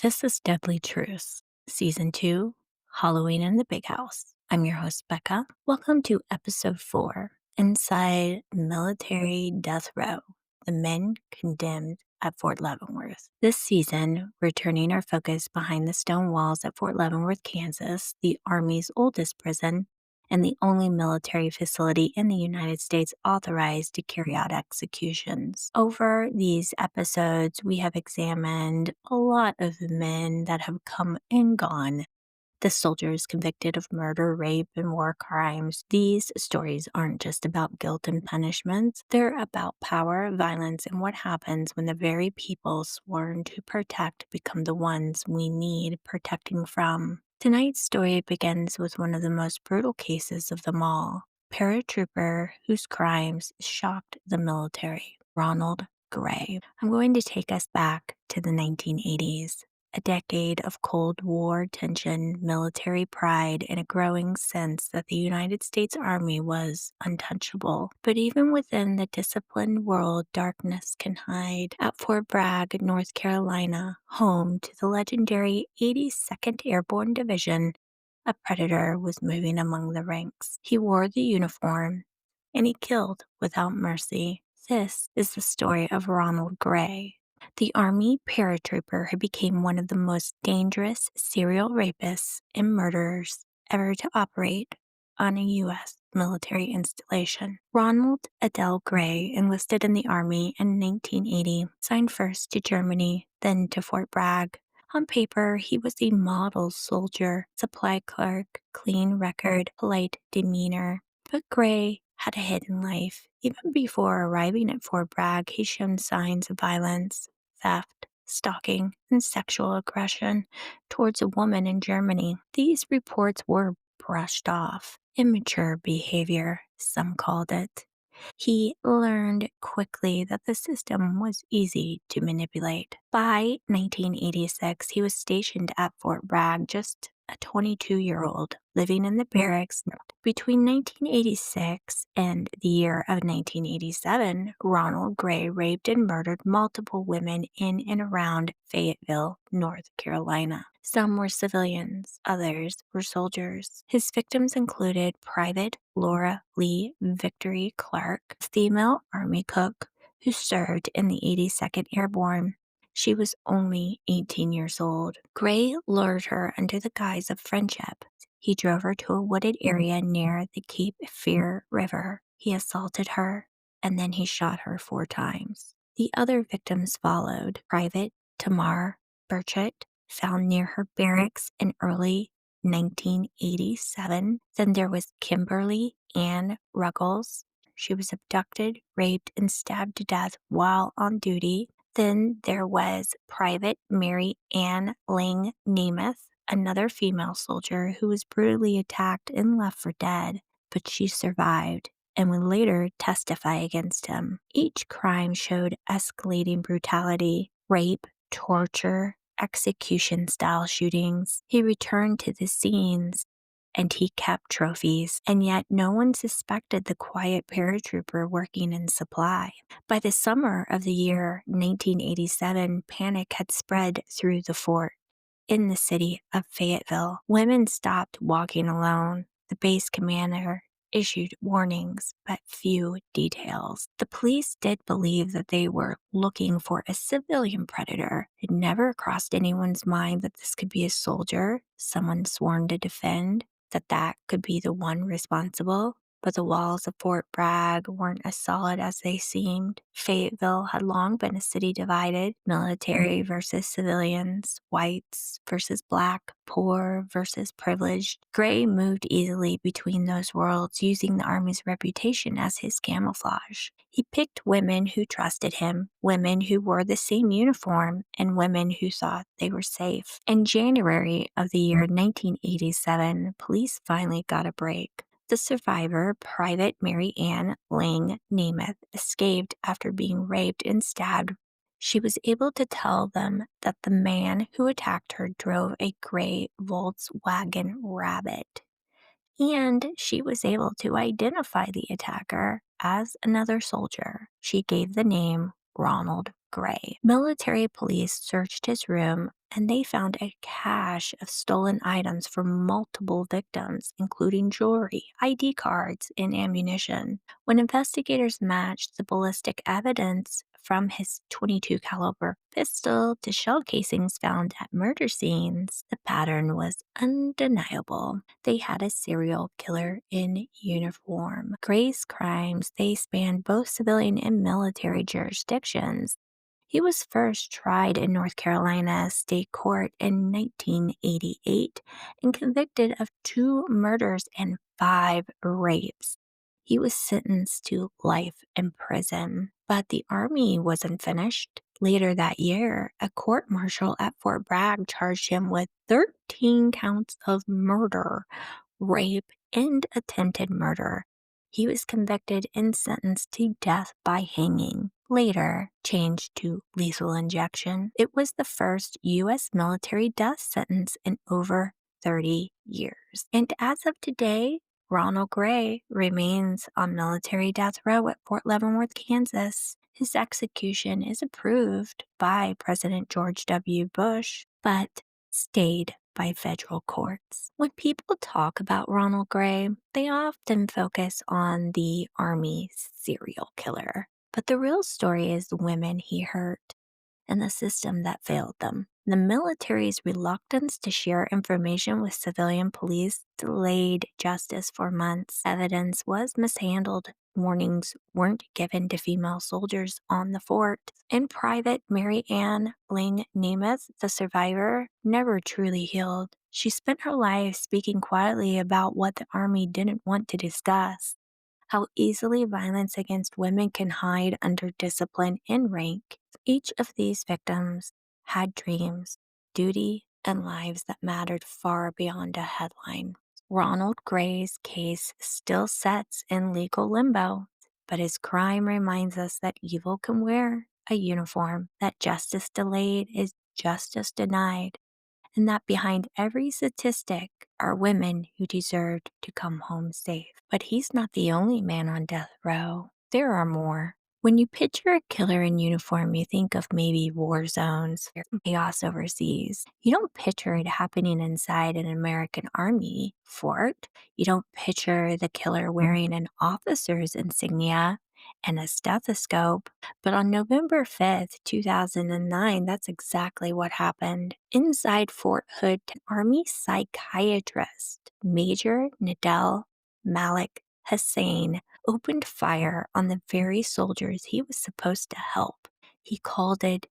This is Deadly Truths, Season 2, Halloween in the Big House. I'm your host, Becca. Welcome to Episode 4, Inside Military Death Row, the men condemned at Fort Leavenworth. This season, we're turning our focus behind the stone walls at Fort Leavenworth, Kansas, the Army's oldest prison, and the only military facility in the United States authorized to carry out executions. Over these episodes, we have examined a lot of the men that have come and gone. The soldiers convicted of murder, rape, and war crimes. These stories aren't just about guilt and punishment. They're about power, violence, and what happens when the very people sworn to protect become the ones we need protecting from. Tonight's story begins with one of the most brutal cases of them all. Paratrooper whose crimes shocked the military, Ronald Gray. I'm going to take us back to the 1980s. A decade of Cold War tension, military pride, and a growing sense that the United States Army was untouchable. But even within the disciplined world, darkness can hide. At Fort Bragg, North Carolina, home to the legendary 82nd Airborne Division, a predator was moving among the ranks. He wore the uniform, and he killed without mercy. This is the story of Ronald Gray, the Army paratrooper who became one of the most dangerous serial rapists and murderers ever to operate on a U.S. military installation. Ronald Adele Gray enlisted in the Army in 1980, signed first to Germany, then to Fort Bragg. On paper, he was a model soldier, supply clerk, clean record, polite demeanor. But Gray had a hidden life. Even before arriving at Fort Bragg, he's shown signs of violence, theft, stalking, and sexual aggression towards a woman in Germany. These reports were brushed off. Immature behavior, some called it. He learned quickly that the system was easy to manipulate. By 1986, he was stationed at Fort Bragg, just a 22-year-old living in the barracks. Between 1986 and the year of 1987, Ronald Gray raped and murdered multiple women in and around Fayetteville, North Carolina. Some were civilians, others were soldiers. His victims included Private Laura Lee Victory Clark, a female Army cook who served in the 82nd Airborne. She was only 18 years old. Gray lured her under the guise of friendship. He drove her to a wooded area near the Cape Fear River. He assaulted her, and then he shot her 4 times. The other victims followed. Private Tamar Burchett, found near her barracks in early 1987. Then there was Kimberly Ann Ruggles. She was abducted, raped, and stabbed to death while on duty. Then there was Private Mary Ann Ling Nemeth, another female soldier who was brutally attacked and left for dead, but she survived and would later testify against him. Each crime showed escalating brutality, rape, torture, execution-style shootings. He returned to the scenes and he kept trophies, and yet no one suspected the quiet paratrooper working in supply. By the summer of the year 1987, panic had spread through the fort. In the city of Fayetteville, women stopped walking alone. The base commander issued warnings, but few details. The police did believe that they were looking for a civilian predator. It never crossed anyone's mind that this could be a soldier, someone sworn to defend, that could be the one responsible. But the walls of Fort Bragg weren't as solid as they seemed. Fayetteville had long been a city divided, military versus civilians, whites versus black, poor versus privileged. Gray moved easily between those worlds, using the Army's reputation as his camouflage. He picked women who trusted him, women who wore the same uniform, and women who thought they were safe. In January of the year 1987, police finally got a break. The survivor, Private Mary Ann Ling Nemeth, escaped after being raped and stabbed. She was able to tell them that the man who attacked her drove a gray Volkswagen Rabbit, and she was able to identify the attacker as another soldier. She gave the name Ronald Gray. Military police searched his room and they found a cache of stolen items from multiple victims, including jewelry, ID cards, and ammunition. When investigators matched the ballistic evidence from his .22 caliber pistol to shell casings found at murder scenes, the pattern was undeniable. They had a serial killer in uniform. Gray's crimes, they spanned both civilian and military jurisdictions. He was first tried in North Carolina State Court in 1988 and convicted of 2 murders and 5 rapes. He was sentenced to life in prison, but the Army wasn't finished. Later that year, a court martial at Fort Bragg charged him with 13 counts of murder, rape, and attempted murder. He was convicted and sentenced to death by hanging, later changed to lethal injection. It was the first U.S. military death sentence in over 30 years. And as of today, Ronald Gray remains on military death row at Fort Leavenworth, Kansas. His execution is approved by President George W. Bush, but stayed by federal courts. When people talk about Ronald Gray, they often focus on the Army serial killer. But the real story is the women he hurt and the system that failed them. The military's reluctance to share information with civilian police delayed justice for months. Evidence was mishandled. Warnings weren't given to female soldiers on the fort. And Private Mary Ann Bling Nemeth, the survivor, never truly healed. She spent her life speaking quietly about what the Army didn't want to discuss. How easily violence against women can hide under discipline and rank. Each of these victims had dreams, duty, and lives that mattered far beyond a headline. Ronald Gray's case still sits in legal limbo, but his crime reminds us that evil can wear a uniform, that justice delayed is justice denied, and that behind every statistic are women who deserved to come home safe. But he's not the only man on death row. There are more. When you picture a killer in uniform, you think of maybe war zones or chaos overseas. You don't picture it happening inside an American Army fort. You don't picture the killer wearing an officer's insignia and a stethoscope. But on November 5th, 2009, that's exactly what happened. Inside Fort Hood, Army psychiatrist Major Nidal Hasan opened fire on the very soldiers he was supposed to help. He called it,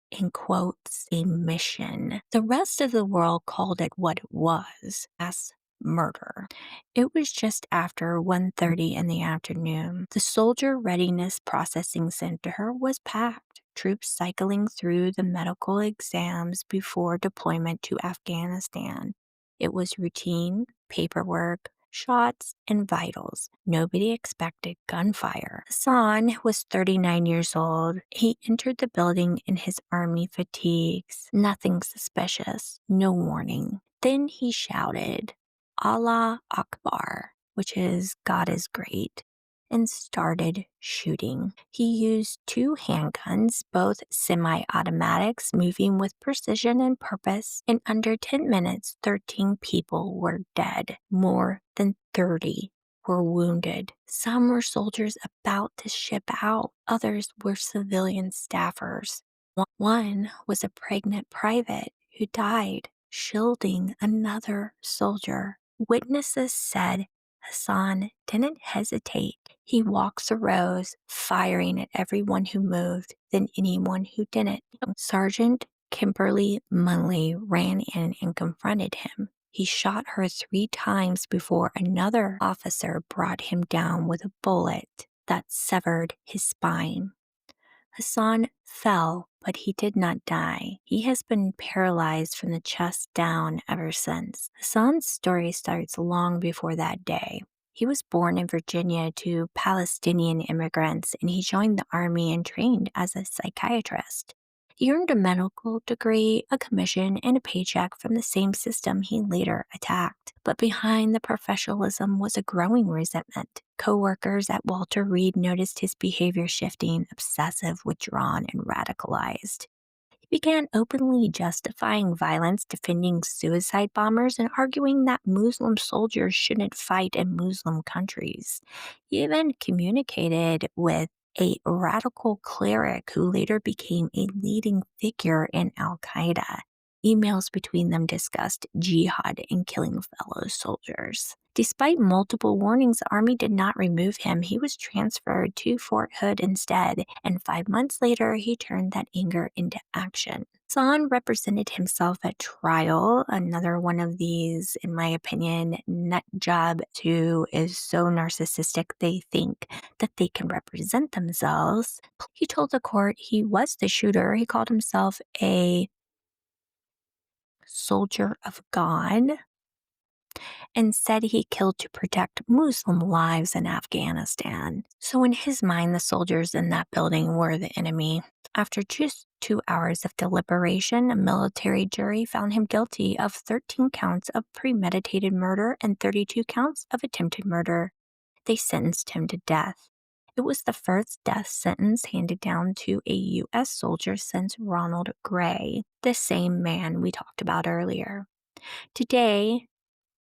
in quotes, a mission. The rest of the world called it what it was, mass murder. It was just after 1:30 in the afternoon. The Soldier Readiness Processing Center was packed, troops cycling through the medical exams before deployment to Afghanistan. It was routine, paperwork, shots, and vitals. Nobody expected gunfire. Hasan was 39 years old. He entered the building in his army fatigues. Nothing suspicious. No warning. Then he shouted, Allah Akbar, which is God is great, and started shooting. He used 2 handguns, both semi-automatics, moving with precision and purpose. In under 10 minutes, 13 people were dead. More than 30 were wounded. Some were soldiers about to ship out. Others were civilian staffers. One was a pregnant private who died shielding another soldier. Witnesses said Hasan didn't hesitate. He walked the rows, firing at everyone who moved, then anyone who didn't. Sergeant Kimberly Munley ran in and confronted him. He shot her 3 times before another officer brought him down with a bullet that severed his spine. Hasan fell, but he did not die. He has been paralyzed from the chest down ever since. Hasan's story starts long before that day. He was born in Virginia to Palestinian immigrants, and he joined the Army and trained as a psychiatrist. He earned a medical degree, a commission, and a paycheck from the same system he later attacked. But behind the professionalism was a growing resentment. Co-workers at Walter Reed noticed his behavior shifting, obsessive, withdrawn, and radicalized. He began openly justifying violence, defending suicide bombers, and arguing that Muslim soldiers shouldn't fight in Muslim countries. He even communicated with a radical cleric who later became a leading figure in Al Qaeda. Emails between them discussed jihad and killing fellow soldiers. Despite multiple warnings, the Army did not remove him. He was transferred to Fort Hood instead, and 5 months later, he turned that anger into action. Hasan represented himself at trial, another one of these, in my opinion, nut job who is so narcissistic they think that they can represent themselves. He told the court he was the shooter. He called himself a soldier of God and said he killed to protect Muslim lives in Afghanistan. So in his mind, the soldiers in that building were the enemy. After just 2 hours of deliberation, a military jury found him guilty of 13 counts of premeditated murder and 32 counts of attempted murder. They sentenced him to death. It was the first death sentence handed down to a U.S. soldier since Ronald Gray, the same man we talked about earlier. Today,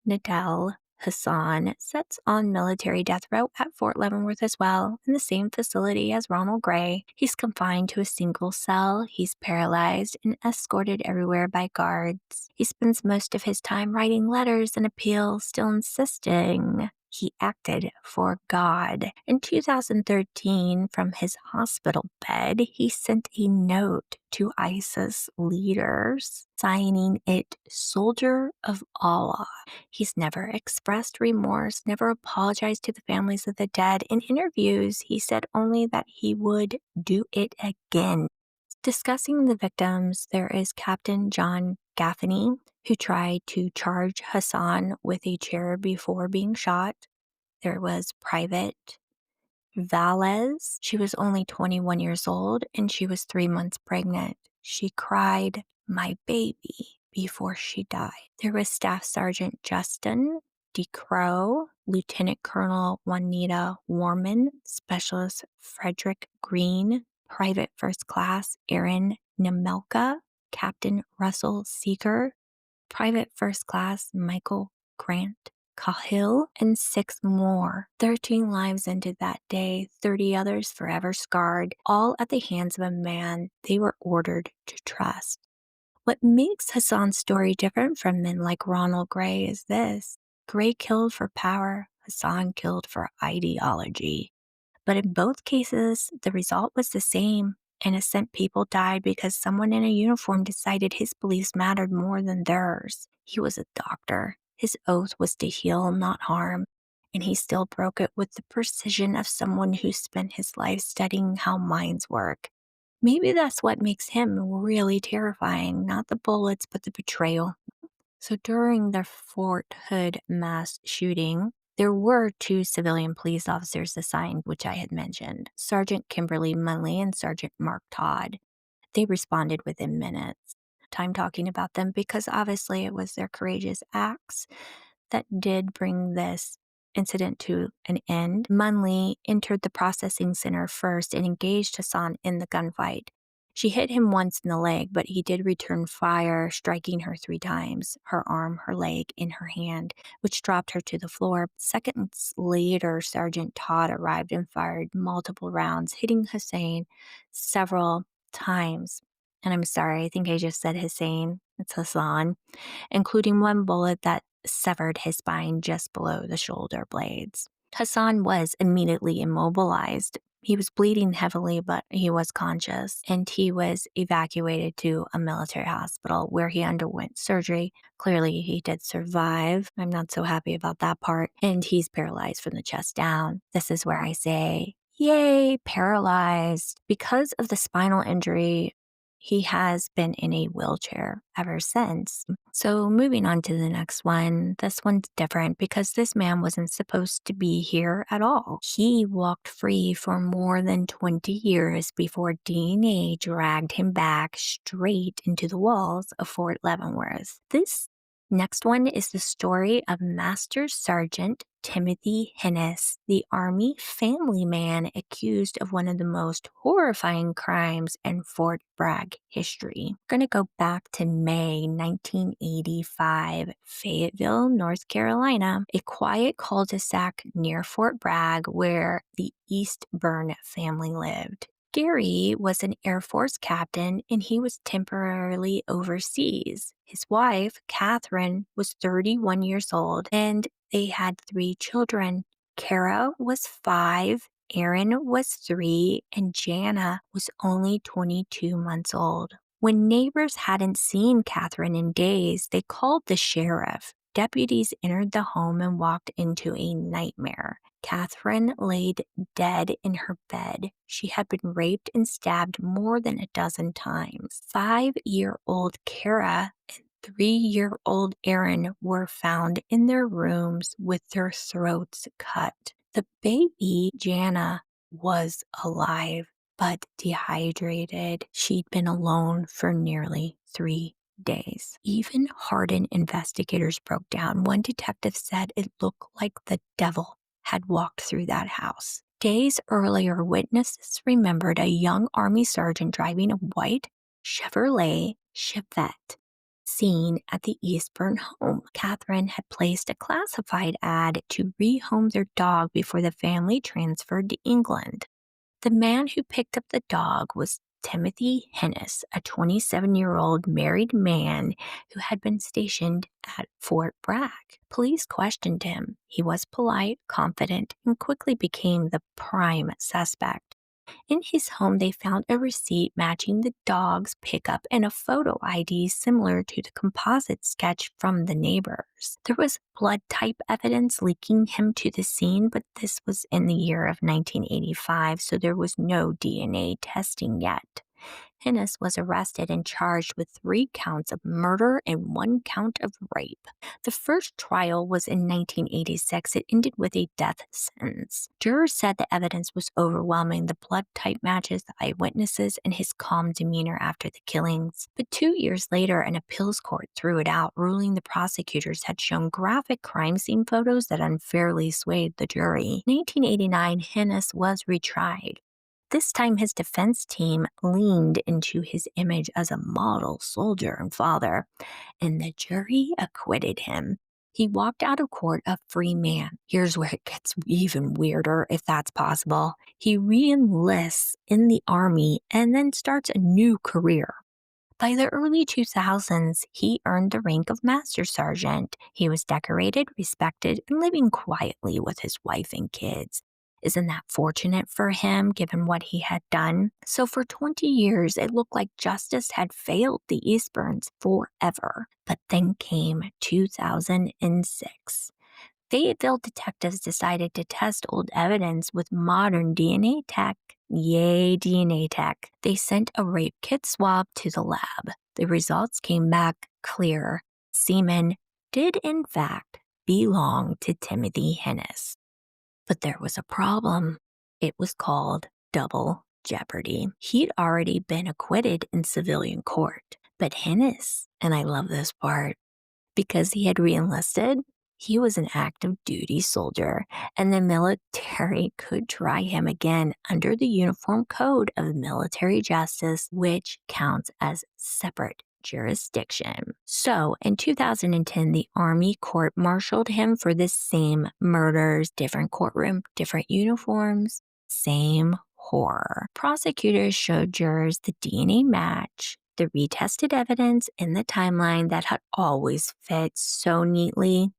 Nidal Hasan sits on military death row at Fort Leavenworth as well, in the same facility as Ronald Gray. He's confined to a single cell, he's paralyzed and escorted everywhere by guards. He spends most of his time writing letters and appeals, still insisting he acted for God. In 2013, from his hospital bed, he sent a note to ISIS leaders, signing it Soldier of Allah. He's never expressed remorse, never apologized to the families of the dead. In interviews, he said only that he would do it again. Discussing the victims, there is Captain John Gaffney, who tried to charge Hasan with a chair before being shot. There was Private Valles. She was only 21 years old and she was 3 months pregnant. She cried, "My baby," before she died. There was Staff Sergeant Justin DeCrow, Lieutenant Colonel Juanita Warman, Specialist Frederick Green, Private First Class Aaron Nemelka, Captain Russell Seeger, Private First Class Michael Grant Cahill, and 6 more. 13 lives ended that day, 30 others forever scarred, all at the hands of a man they were ordered to trust. What makes Hasan's story different from men like Ronald Gray is this: Gray killed for power, Hasan killed for ideology. But in both cases, the result was the same. Innocent people died because someone in a uniform decided his beliefs mattered more than theirs. He was a doctor. His oath was to heal, not harm, and he still broke it with the precision of someone who spent his life studying how minds work. Maybe that's what makes him really terrifying, not the bullets, but the betrayal. So during the Fort Hood mass shooting, there were 2 civilian police officers assigned, which I had mentioned, Sergeant Kimberly Munley and Sergeant Mark Todd. They responded within minutes. Time talking about them because obviously it was their courageous acts that did bring this incident to an end. Munley entered the processing center first and engaged Hasan in the gunfight. She hit him once in the leg, but he did return fire, striking her 3 times, her arm, her leg, and her hand, which dropped her to the floor. Seconds later, Sergeant Todd arrived and fired multiple rounds, hitting Hasan several times. And I'm sorry, I think I just said Hasan. It's Hasan, including 1 bullet that severed his spine just below the shoulder blades. Hasan was immediately immobilized. He was bleeding heavily, but he was conscious, and he was evacuated to a military hospital where he underwent surgery. Clearly, he did survive. I'm not so happy about that part. And he's paralyzed from the chest down. This is where I say, yay, paralyzed. Because of the spinal injury, he has been in a wheelchair ever since. So moving on to the next one, this one's different because this man wasn't supposed to be here at all. He walked free for more than 20 years before DNA dragged him back straight into the walls of Fort Leavenworth. This next one is the story of Master Sergeant Timothy Hennis, the Army family man accused of one of the most horrifying crimes in Fort Bragg history. We're going to go back to May 1985, Fayetteville, North Carolina, a quiet cul-de-sac near Fort Bragg where the Eastburn family lived. Gary was an Air Force captain and he was temporarily overseas. His wife, Catherine, was 31 years old and they had 3 children. Kara was 5, Aaron was 3, and Jana was only 22 months old. When neighbors hadn't seen Catherine in days, they called the sheriff. Deputies entered the home and walked into a nightmare. Catherine laid dead in her bed. She had been raped and stabbed more than a dozen times. 5-year-old Kara and 3-year-old Aaron were found in their rooms with their throats cut. The baby, Jana, was alive but dehydrated. She'd been alone for nearly 3 days. Even hardened investigators broke down. One detective said it looked like the devil had walked through that house. Days earlier, witnesses remembered a young Army sergeant driving a white Chevrolet Chevette seen at the Eastburn home. Catherine had placed a classified ad to rehome their dog before the family transferred to England. The man who picked up the dog was Timothy Hennis, a 27-year-old married man who had been stationed at Fort Bragg. Police questioned him. He was polite, confident, and quickly became the prime suspect. In his home, they found a receipt matching the dog's pickup and a photo ID similar to the composite sketch from the neighbors. There was blood type evidence linking him to the scene, but this was in the year of 1985, so there was no DNA testing yet. Hennis was arrested and charged with 3 counts of murder and 1 count of rape. The first trial was in 1986. It ended with a death sentence. Jurors said the evidence was overwhelming. The blood type matches the eyewitnesses and his calm demeanor after the killings. But 2 years later, an appeals court threw it out, ruling the prosecutors had shown graphic crime scene photos that unfairly swayed the jury. In 1989, Hennis was retried. This time, his defense team leaned into his image as a model soldier and father, and the jury acquitted him. He walked out of court a free man. Here's where it gets even weirder, if that's possible. He re-enlists in the Army and then starts a new career. By the early 2000s, he earned the rank of Master Sergeant. He was decorated, respected, and living quietly with his wife and kids. Isn't that fortunate for him, given what he had done? So for 20 years, it looked like justice had failed the Eastburns forever. But then came 2006. Fayetteville detectives decided to test old evidence with modern DNA tech. Yay, DNA tech. They sent a rape kit swab to the lab. The results came back clear. Semen did in fact belong to Timothy Hennis. But there was a problem. It was called double jeopardy. He'd already been acquitted in civilian court. But Hennis, and I love this part, because he had reenlisted, he was an active duty soldier, and the military could try him again under the Uniform Code of Military Justice, which counts as separate jurisdiction. So in 2010, the Army court-martialed him for the same murders, different courtroom, different uniforms, same horror. Prosecutors showed jurors the DNA match, the retested evidence, and the timeline that had always fit so neatly.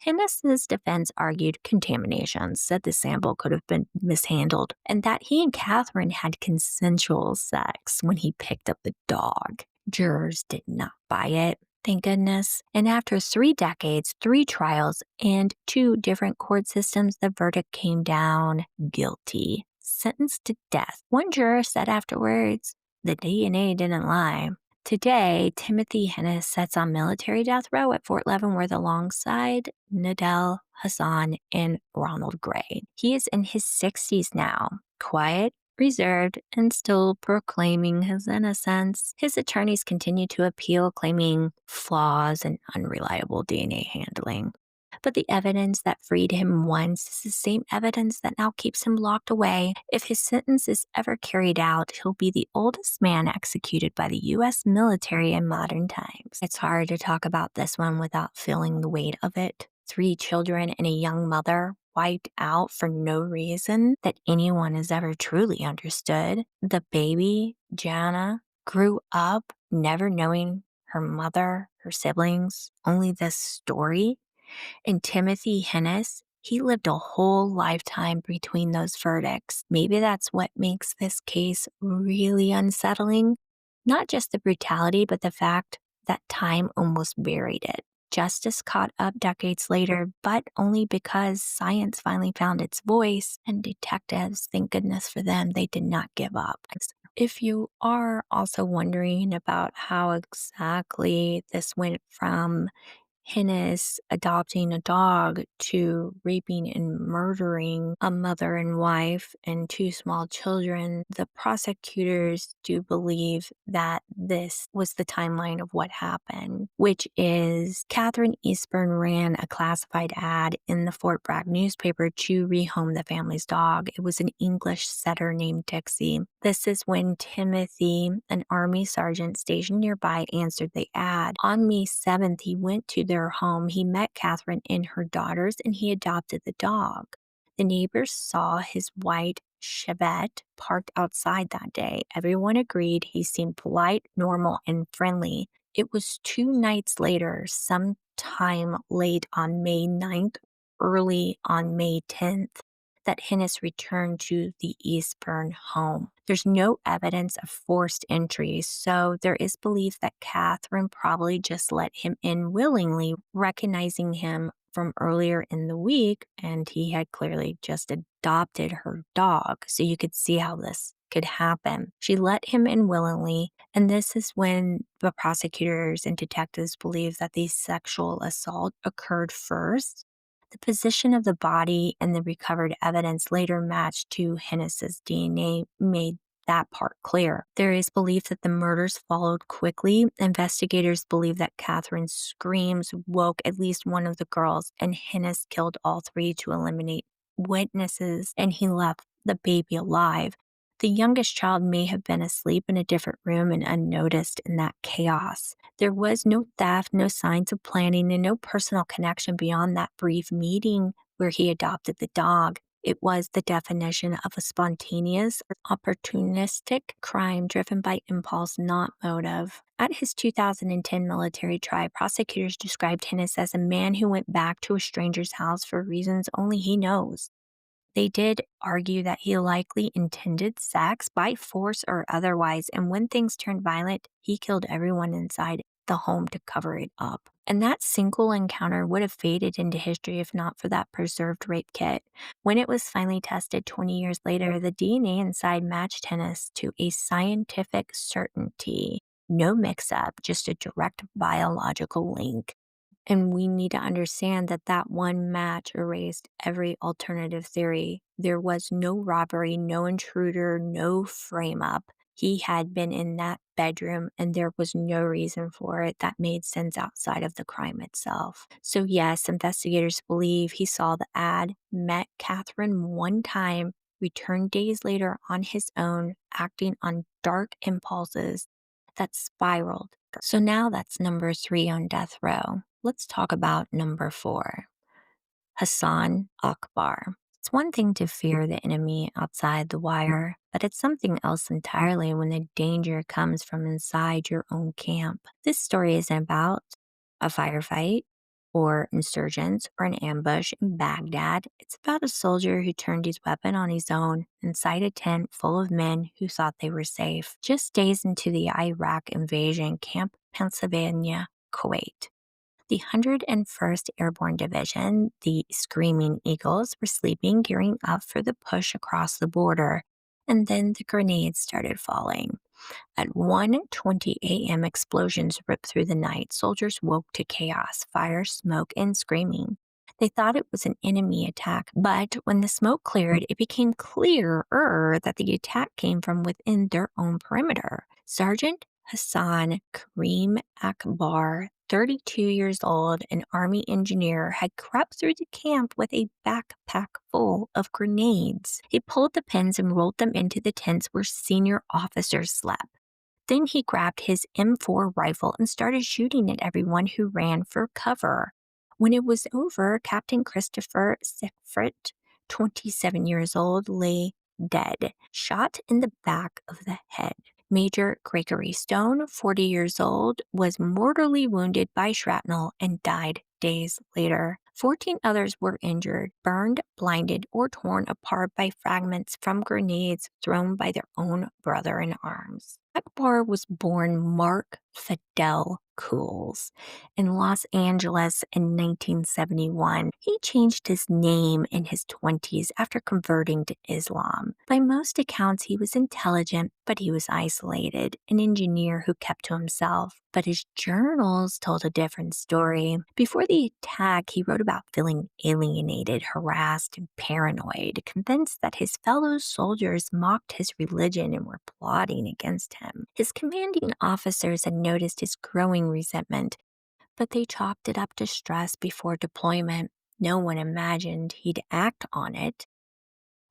Hennis's defense argued contamination, said the sample could have been mishandled, and that he and Catherine had consensual sex when he picked up the dog. Jurors did not buy it, thank goodness. And after 3 decades, 3 trials, and 2 different court systems, the verdict came down guilty, sentenced to death. One juror said afterwards, the DNA didn't lie. Today, Timothy Hennis sits on military death row at Fort Leavenworth alongside Nidal Hasan and Ronald Gray. He is in his 60s now, quiet, reserved, and still proclaiming his innocence. His attorneys continue to appeal, claiming flaws and unreliable DNA handling. But the evidence that freed him once is the same evidence that now keeps him locked away. If his sentence is ever carried out, he'll be the oldest man executed by the U.S. military in modern times. It's hard to talk about this one without feeling the weight of it. 3 children and a young mother wiped out for no reason that anyone has ever truly understood. The baby, Jana, grew up never knowing her mother, her siblings, only this story. And Timothy Hennis, he lived a whole lifetime between those verdicts. Maybe that's what makes this case really unsettling. Not just the brutality, but the fact that time almost buried it. Justice caught up decades later, but only because science finally found its voice, and detectives, thank goodness for them, they did not give up. If you are also wondering about how exactly this went from Hennis adopting a dog to raping and murdering a mother and wife and 2 small children, the prosecutors do believe that this was the timeline of what happened, which is Catherine Eastburn ran a classified ad in the Fort Bragg newspaper to rehome the family's dog. It was an English setter named Dixie. This is when Timothy, an Army sergeant stationed nearby, answered the ad. On May 7th, he went to their home. He met Catherine and her daughters, and he adopted the dog. The neighbors saw his white Chevette parked outside that day. Everyone agreed he seemed polite, normal, and friendly. It was 2 nights later, sometime late on May 9th, early on May 10th, that Hennis returned to the Eastburn home. There's no evidence of forced entry, so there is belief that Catherine probably just let him in willingly, recognizing him from earlier in the week, and he had clearly just adopted her dog, so you could see how this could happen. She let him in willingly, and this is when the prosecutors and detectives believe that the sexual assault occurred first. The position of the body and the recovered evidence later matched to Hennis's DNA made that part clear. There is belief that the murders followed quickly. Investigators believe that Catherine's screams woke at least one of the girls, and Hennis killed all 3 to eliminate witnesses, and he left the baby alive. The youngest child may have been asleep in a different room and unnoticed in that chaos. There was no theft, no signs of planning, and no personal connection beyond that brief meeting where he adopted the dog. It was the definition of a spontaneous or opportunistic crime driven by impulse, not motive. At his 2010 military trial, prosecutors described Hennis as a man who went back to a stranger's house for reasons only he knows. They did argue that he likely intended sex by force or otherwise, and when things turned violent, he killed everyone inside the home to cover it up. And that single encounter would have faded into history if not for that preserved rape kit. When it was finally tested 20 years later, the DNA inside matched Hennis to a scientific certainty. No mix-up, just a direct biological link. And we need to understand that that one match erased every alternative theory. There was no robbery, no intruder, no frame up. He had been in that bedroom and there was no reason for it that made sense outside of the crime itself. So yes, investigators believe he saw the ad, met Catherine one time, returned days later on his own, acting on dark impulses that spiraled. So now that's number 3 on death row. Let's talk about number 4, Hasan Akbar. It's one thing to fear the enemy outside the wire, but it's something else entirely when the danger comes from inside your own camp. This story isn't about a firefight or insurgents or an ambush in Baghdad. It's about a soldier who turned his weapon on his own inside a tent full of men who thought they were safe. Just days into the Iraq invasion, Camp Pennsylvania, Kuwait. The 101st Airborne Division, the Screaming Eagles, were sleeping, gearing up for the push across the border, and then the grenades started falling. At 1:20 a.m., explosions ripped through the night. Soldiers woke to chaos, fire, smoke, and screaming. They thought it was an enemy attack, but when the smoke cleared, it became clearer that the attack came from within their own perimeter. Sergeant Hasan Akbar, 32 years old, an Army engineer, had crept through the camp with a backpack full of grenades. He pulled the pins and rolled them into the tents where senior officers slept. Then he grabbed his M4 rifle and started shooting at everyone who ran for cover. When it was over, Captain Christopher Siegfried, 27 years old, lay dead, shot in the back of the head. Major Gregory Stone, 40 years old, was mortally wounded by shrapnel and died days later. 14 others were injured, burned, blinded, or torn apart by fragments from grenades thrown by their own brother-in-arms. Akbar was born Mark Fidel Cools in Los Angeles in 1971. He changed his name in his 20s after converting to Islam. By most accounts, he was intelligent, but he was isolated, an engineer who kept to himself. But his journals told a different story. Before the attack, he wrote about feeling alienated, harassed, and paranoid, convinced that his fellow soldiers mocked his religion and were plotting against him. His commanding officers had noticed his growing resentment, but they chalked it up to stress before deployment. No one imagined he'd act on it.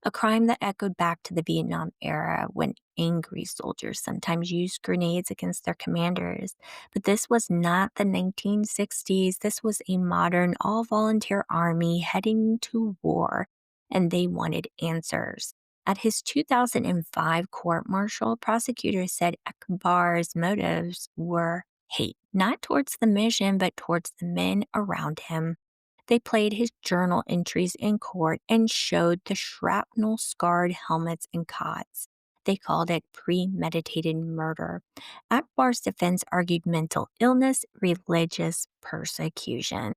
A crime that echoed back to the Vietnam era when angry soldiers sometimes used grenades against their commanders. But this was not the 1960s. This was a modern, all-volunteer army heading to war, and they wanted answers. At his 2005 court-martial, prosecutors said Akbar's motives were hate, not towards the mission, but towards the men around him. They played his journal entries in court and showed the shrapnel-scarred helmets and cots. They called it premeditated murder. Akbar's defense argued mental illness, religious persecution.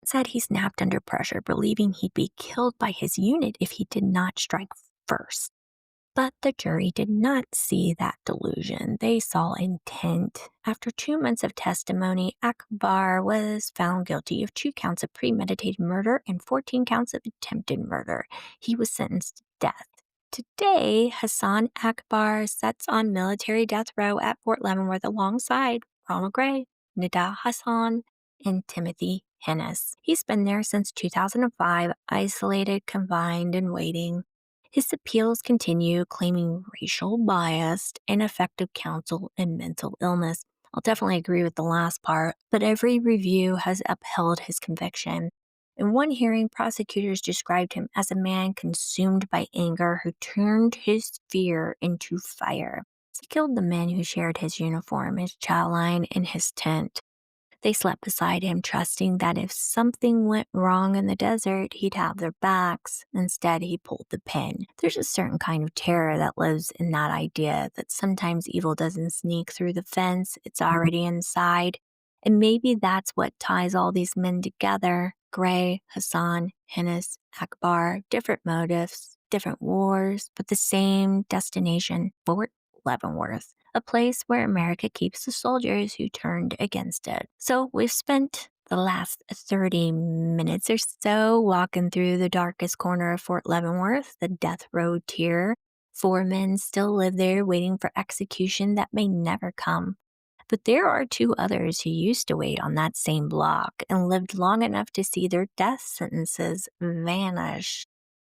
It said he snapped under pressure, believing he'd be killed by his unit if he did not strike first. But the jury did not see that delusion. They saw intent. After 2 months of testimony, Akbar was found guilty of 2 counts of premeditated murder and 14 counts of attempted murder. He was sentenced to death. Today, Hasan Akbar sits on military death row at Fort Leavenworth alongside Ronald Gray, Nidal Hasan, and Timothy Hennis. He's been there since 2005, isolated, confined, and waiting. His appeals continue, claiming racial bias, ineffective counsel, and mental illness. I'll definitely agree with the last part, but every review has upheld his conviction. In one hearing, prosecutors described him as a man consumed by anger who turned his fear into fire. He killed the men who shared his uniform, his chow line, and his tent. They slept beside him, trusting that if something went wrong in the desert, he'd have their backs. Instead, he pulled the pin. There's a certain kind of terror that lives in that idea that sometimes evil doesn't sneak through the fence, it's already inside. And maybe that's what ties all these men together. Gray, Hasan, Hennis, Akbar, different motives, different wars, but the same destination, Fort Leavenworth, a place where America keeps the soldiers who turned against it. So we've spent the last 30 minutes or so walking through the darkest corner of Fort Leavenworth, the death row tier. 4 men still live there waiting for execution that may never come. But there are 2 others who used to wait on that same block and lived long enough to see their death sentences vanish.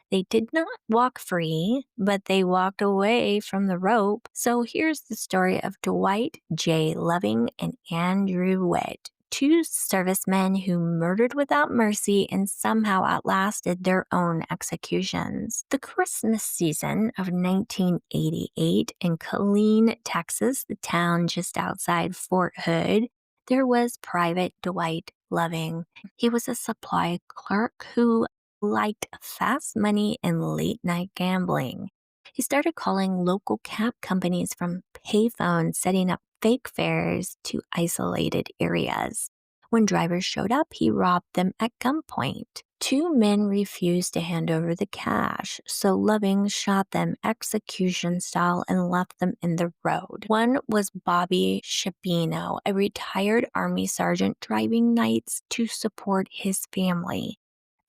They did not walk free, but they walked away from the rope. So here's the story of Dwight J. Loving and Andrew Witt, 2 servicemen who murdered without mercy and somehow outlasted their own executions. The Christmas season of 1988 in Killeen, Texas, the town just outside Fort Hood, there was Private Dwight Loving. He was a supply clerk who liked fast money and late night gambling. He started calling local cab companies from payphones, setting up fake fares to isolated areas. When drivers showed up, he robbed them at gunpoint. 2 men refused to hand over the cash, so Loving shot them execution style and left them in the road. One was Bobby Shabino, a retired Army sergeant driving nights to support his family.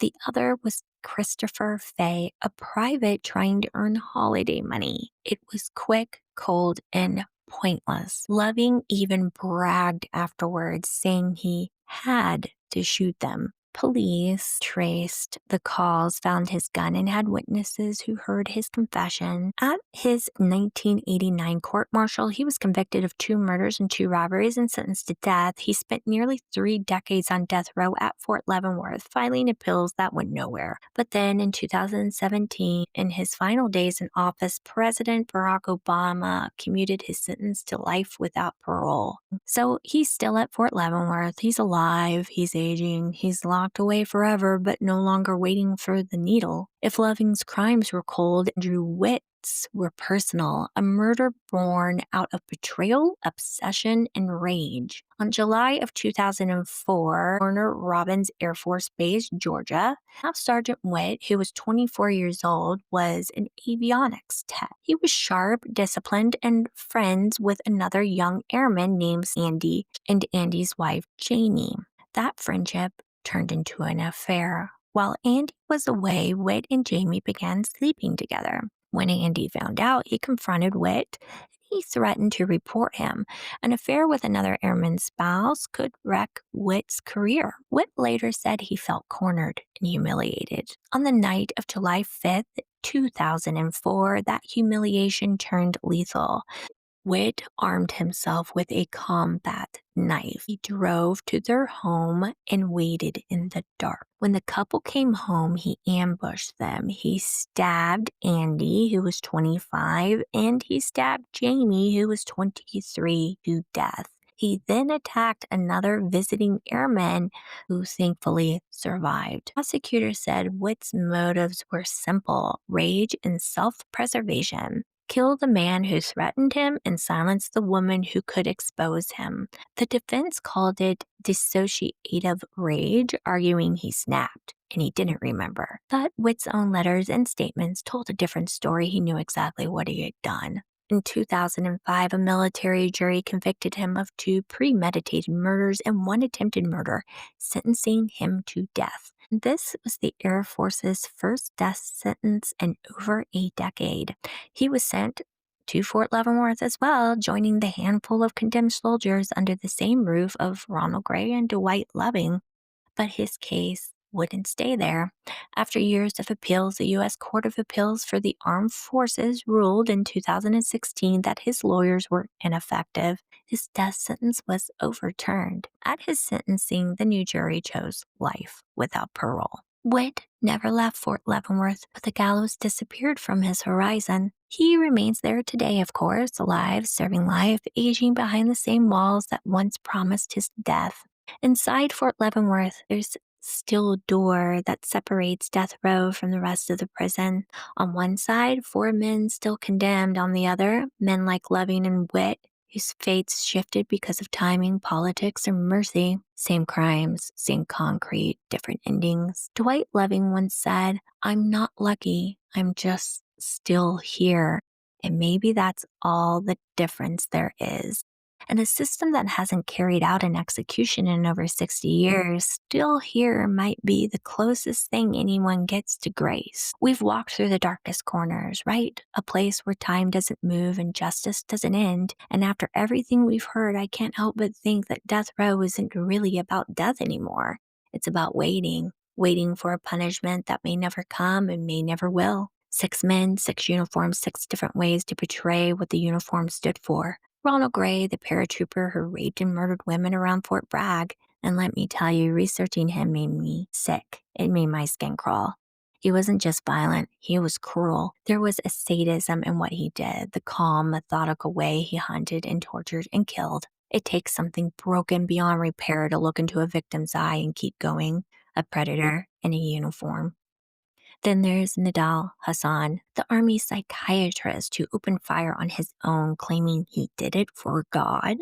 The other was Christopher Fay, a private trying to earn holiday money. It was quick, cold, and pointless. Loving even bragged afterwards, saying he had to shoot them. Police traced the calls, found his gun, and had witnesses who heard his confession. At his 1989 court-martial, he was convicted of 2 murders and 2 robberies and sentenced to death. He spent nearly 3 decades on death row at Fort Leavenworth, filing appeals that went nowhere. But then in 2017, in his final days in office, President Barack Obama commuted his sentence to life without parole. So he's still at Fort Leavenworth. He's alive. He's aging. He's locked away forever, but no longer waiting for the needle. If Loving's crimes were cold, Andrew Witt's were personal, a murder born out of betrayal, obsession, and rage. On July of 2004, Warner Robins Air Force Base, Georgia, Staff Sergeant Witt, who was 24 years old, was an avionics tech. He was sharp, disciplined, and friends with another young airman named Andy and Andy's wife, Jamie. That friendship turned into an affair. While Andy was away, Witt and Jamie began sleeping together. When Andy found out, he confronted Witt. He threatened to report him. An affair with another airman's spouse could wreck Witt's career. Witt later said he felt cornered and humiliated. On the night of July 5th, 2004, that humiliation turned lethal. Witt armed himself with a combat knife. He drove to their home and waited in the dark. When the couple came home, he ambushed them. He stabbed Andy, who was 25, and he stabbed Jamie, who was 23, to death. He then attacked another visiting airman who thankfully survived. Prosecutors said Witt's motives were simple: rage and self-preservation. Kill the man who threatened him and silence the woman who could expose him. The defense called it dissociative rage, arguing he snapped and he didn't remember. But Witt's own letters and statements told a different story. He knew exactly what he had done. In 2005, a military jury convicted him of 2 premeditated murders and 1 attempted murder, sentencing him to death. This was the Air Force's first death sentence in over a decade. He was sent to Fort Leavenworth as well, joining the handful of condemned soldiers under the same roof of Ronald Gray and Dwight Loving. But his case wouldn't stay there. After years of appeals, the U.S. Court of Appeals for the Armed Forces ruled in 2016 that his lawyers were ineffective. His death sentence was overturned. At his sentencing, the new jury chose life without parole. Witt never left Fort Leavenworth, but the gallows disappeared from his horizon. He remains there today, of course, alive, serving life, aging behind the same walls that once promised his death. Inside Fort Leavenworth, there's steel door that separates death row from the rest of the prison. On one side, 4 men still condemned. On the other, men like Loving and Witt, whose fates shifted because of timing, politics, or mercy. Same crimes, same concrete, different endings. Dwight Loving once said, "I'm not lucky, I'm just still here." And maybe that's all the difference there is. And a system that hasn't carried out an execution in over 60 years, still here might be the closest thing anyone gets to grace. We've walked through the darkest corners, right? A place where time doesn't move and justice doesn't end. And after everything we've heard, I can't help but think that death row isn't really about death anymore. It's about waiting for a punishment that may never come and may never will. 6 men, 6 uniforms, 6 different ways to portray what the uniform stood for. Ronald Gray, the paratrooper who raped and murdered women around Fort Bragg. And let me tell you, researching him made me sick. It made my skin crawl. He wasn't just violent, he was cruel. There was a sadism in what he did, the calm, methodical way he hunted and tortured and killed. It takes something broken beyond repair to look into a victim's eye and keep going. A predator in a uniform. Then there's Nidal Hasan, the army psychiatrist who opened fire on his own, claiming he did it for God.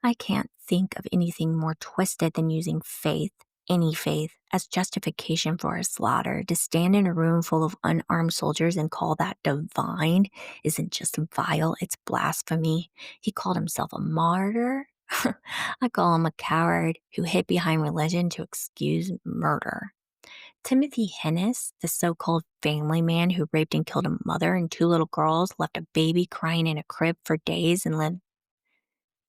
I can't think of anything more twisted than using faith, any faith, as justification for a slaughter. To stand in a room full of unarmed soldiers and call that divine isn't just vile, it's blasphemy. He called himself a martyr. I call him a coward who hid behind religion to excuse murder. Timothy Hennis, the so-called family man who raped and killed a mother and 2 little girls, left a baby crying in a crib for days and lived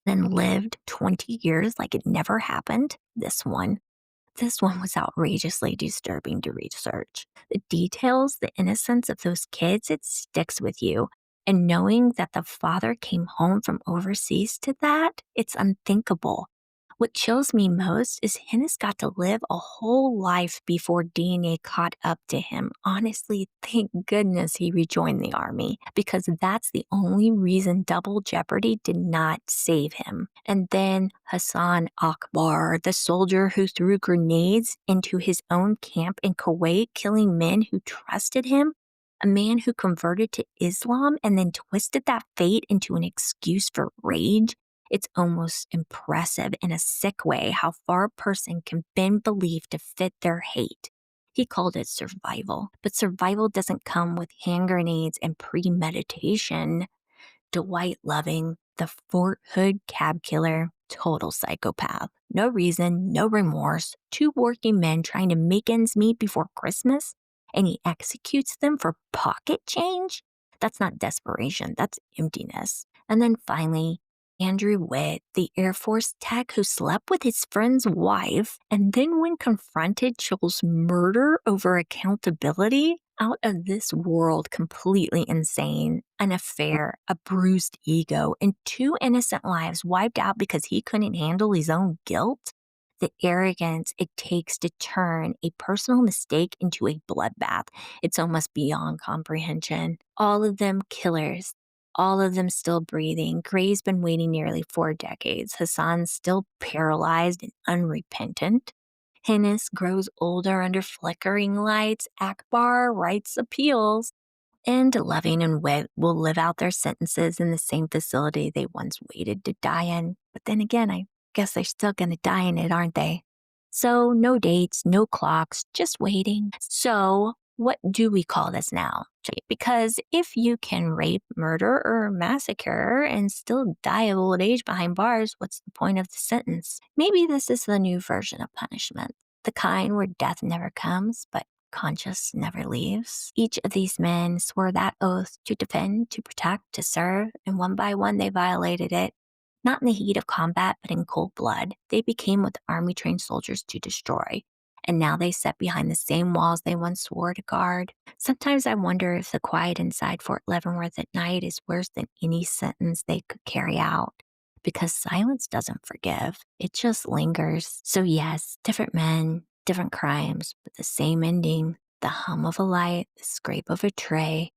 then lived 20 years like it never happened. This one was outrageously disturbing to research. The details, the innocence of those kids, it sticks with you. And knowing that the father came home from overseas to that, it's unthinkable. What chills me most is Hennis got to live a whole life before DNA caught up to him. Honestly, thank goodness he rejoined the army, because that's the only reason double jeopardy did not save him. And then Hasan Akbar, the soldier who threw grenades into his own camp in Kuwait, killing men who trusted him. A man who converted to Islam and then twisted that fate into an excuse for rage. It's almost impressive in a sick way how far a person can bend belief to fit their hate. He called it survival, but survival doesn't come with hand grenades and premeditation. Dwight Loving, the Fort Hood cab killer, total psychopath. No reason, no remorse, two working men trying to make ends meet before Christmas, and he executes them for pocket change? That's not desperation, that's emptiness. And then finally, Andrew Witt, the Air Force tech who slept with his friend's wife, and then when confronted chose murder over accountability? Out of this world, completely insane. An affair, a bruised ego, and two innocent lives wiped out because he couldn't handle his own guilt? The arrogance it takes to turn a personal mistake into a bloodbath. It's almost beyond comprehension. All of them killers. All of them still breathing. Gray's been waiting nearly 4 decades. Hasan's still paralyzed and unrepentant. Hennis grows older under flickering lights. Akbar writes appeals. And Loving and Witt will live out their sentences in the same facility they once waited to die in. But then again, I guess they're still going to die in it, aren't they? So, no dates, no clocks, just waiting. So, what do we call this now? Because if you can rape, murder, or massacre and still die of old age behind bars, what's the point of the sentence? Maybe this is the new version of punishment, the kind where death never comes, but conscience never leaves. Each of these men swore that oath to defend, to protect, to serve, and one by one they violated it. Not in the heat of combat, but in cold blood. They became what the army trained soldiers to destroy. And now they sat behind the same walls they once swore to guard. Sometimes I wonder if the quiet inside Fort Leavenworth at night is worse than any sentence they could carry out. Because silence doesn't forgive, it just lingers. So yes, different men, different crimes, but the same ending. The hum of a light, the scrape of a tray,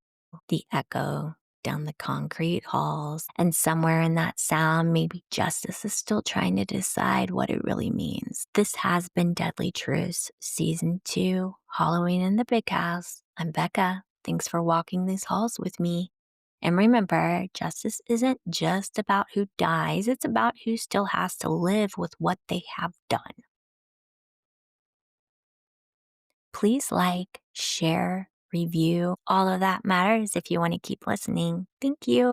the echo down the concrete halls. And somewhere in that sound, maybe justice is still trying to decide what it really means. This has been Deadly Truths, Season 2, Halloween in the Big House. I'm Becca. Thanks for walking these halls with me. And remember, justice isn't just about who dies, it's about who still has to live with what they have done. Please like, share, review. All of that matters if you want to keep listening. Thank you.